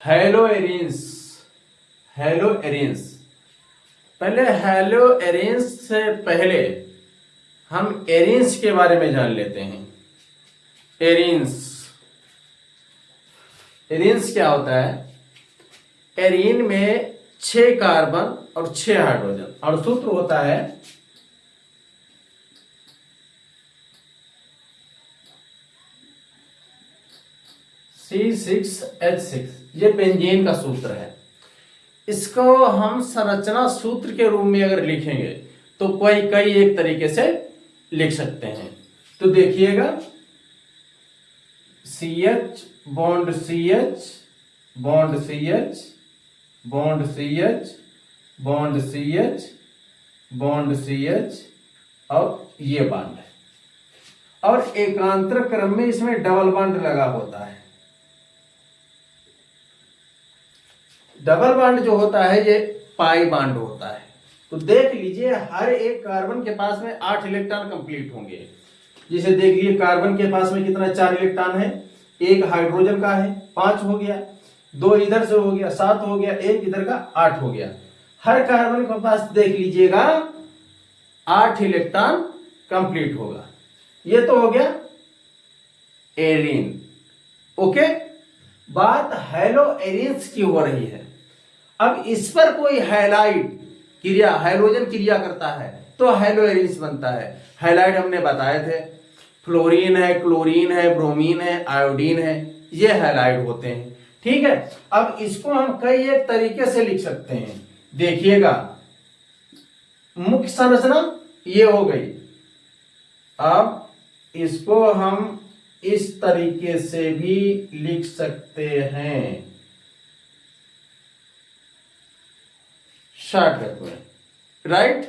Hello arenes. Hello arenes. पहले hello arenes से पहले हम एरिन्स के बारे में जान लेते हैं। एरिन्स एरिन्स क्या होता है? एरिन में 6 कार्बन और 6 हाइड्रोजन और सूत्र होता है C6H6। ये बेंजीन का सूत्र है। इसको हम संरचना सूत्र के रूप में अगर लिखेंगे तो कई एक तरीके से लिख सकते हैं। तो देखिएगा, CH bond CH bond CH bond CH bond CH bond CH और ये बॉन्ड है, और एकांतर क्रम में इसमें डबल बॉन्ड लगा होता है। डबल बॉन्ड जो होता है ये पाई बॉन्ड होता है। तो देख लीजिए, हर एक कार्बन के पास में 8 इलेक्ट्रॉन कंप्लीट होंगे। जैसे देख लीजिए, कार्बन के पास में कितना 4 इलेक्ट्रॉन है, एक हाइड्रोजन का है 5 हो गया, 2 इधर से हो गया 7 हो गया, एक इधर का 8 हो गया। हर कार्बन के पास देख लीजिएगा 8 इलेक्ट्रॉन कंप्लीट होगा। ये तो हो गया एरिन। ओके, बात हेलो एरिन्स की हो रही है। अब इस पर कोई हैलाइड क्रिया, हाइड्रोजन क्रिया करता है तो हेलो एरिन्स बनता है। हैलाइड हमने बताए थे, फ्लोरीन है, क्लोरीन है, ब्रोमीन है, आयोडीन है, ये हैलाइड होते हैं। ठीक है, अब इसको हम कई एक तरीके से लिख सकते हैं। देखिएगा, मुख्य संरचना ये हो गई। अब इसको हम इस तरीके से भी लिख सकते हैं शॉर्टकट में, राइट।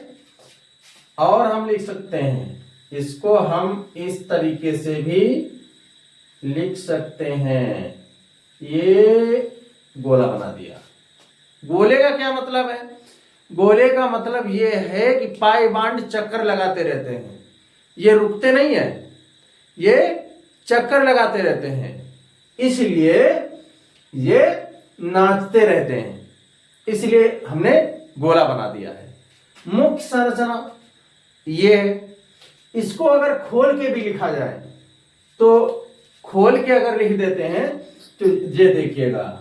और हम लिख सकते हैं, इसको हम इस तरीके से भी लिख सकते हैं। ये गोला बना दिया। गोले का क्या मतलब है? गोले का मतलब ये है कि पाई बॉन्ड चक्कर लगाते रहते हैं, ये रुकते नहीं है, ये चक्कर लगाते रहते हैं, इसलिए ये नाचते रहते हैं, इसलिए हमने गोला बना दिया है। मुख्य संरचना ये है। इसको अगर खोल के भी लिखा जाए तो खोल के अगर लिख देते हैं तो ये देखिएगा,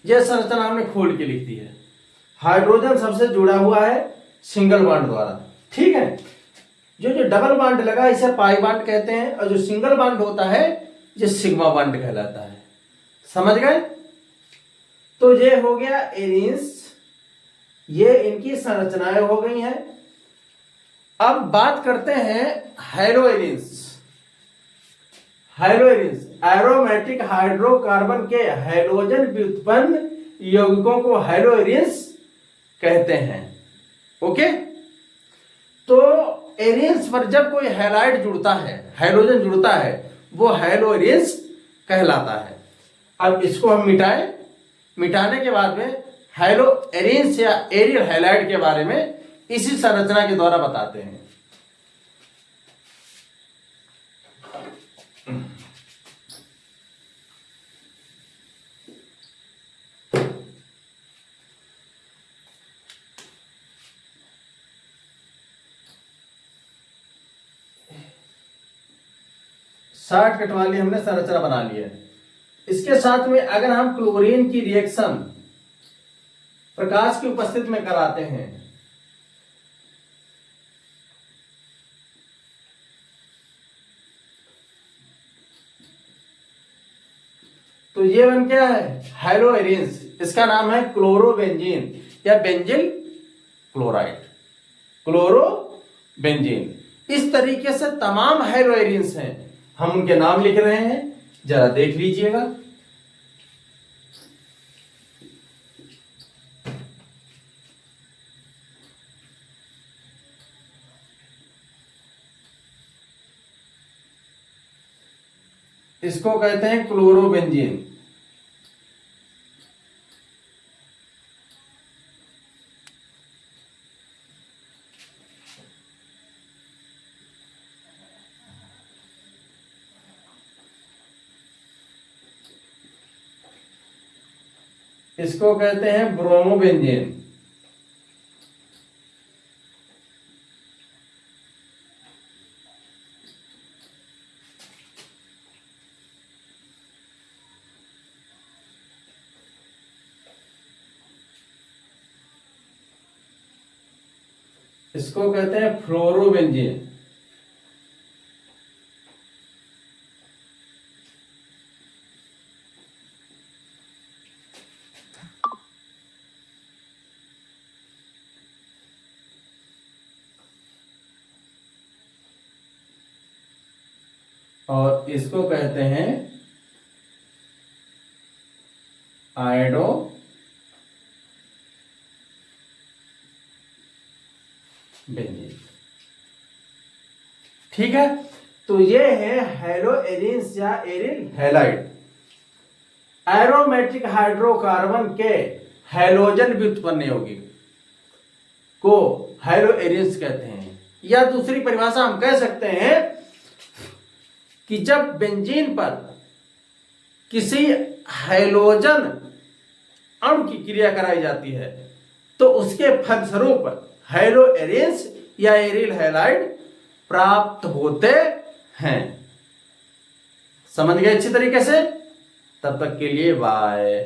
यह संरचना हमने खोल के लिख दी है। हाइड्रोजन सबसे जुड़ा हुआ है सिंगल बॉन्ड द्वारा। ठीक है, जो जो डबल बॉन्ड लगा इसे पाई बॉन्ड कहते हैं, और जो सिंगल बॉन्ड होता है ये सिग्मा बॉन्ड कहलाता है। समझ गए? तो ये हो गया एरिन्स, ये इनकी संरचनाएं हो गई हैं। अब बात करते हैं hello arenes. Hello arenes aromatic hydrocarbon के हैलोजन व्युत्पन्न यौगिकों को हेलो एरिन्स कहते हैं। ओके, तो एरिन्स पर जब कोई हैलाइड जुड़ता है, हाइड्रोजन जुड़ता है, वो हेलो एरिन्स कहलाता है। अब इसको हम मिटाने के बाद में हेलो एरिन्स या एरियल हैलाइड के बारे में इसी संरचना के द्वारा बताते हैं। शॉर्टकट वाली हमने संरचना बना ली है। इसके साथ में अगर हम क्लोरीन की रिएक्शन प्रकाश की उपस्थिति में कराते हैं तो ये बन क्या है? Hello arenes. इसका नाम है क्लोरोबेंजीन या बेंजिल क्लोराइड, क्लोरोबेंजीन। इस तरीके से तमाम हेलो एरिन्स हैं, हम उनके नाम लिख रहे हैं, जरा देख लीजिएगा। इसको कहते हैं क्लोरोबेंजीन। इसको कहते हैं ब्रोमोबेंजीन। इसको कहते हैं फ्लोरोबेंजीन। और इसको कहते हैं आयोडो बेंजीन। ठीक है, तो ये है हैलो एरिन्स या एरिल हैलाइड। एरोमेटिक हाइड्रोकार्बन के हैलोजन व्युत्पन्न यौगिक को हैलो एरिन्स कहते हैं। या दूसरी परिभाषा हम कह सकते हैं कि जब बेंजीन पर किसी हैलोजन अणु की क्रिया कराई जाती है तो उसके फलस्वरूप हैलो एरिन्स या एरिल हैलाइड प्राप्त होते हैं। समझ गए अच्छी तरीके से? तब तक के लिए बाय।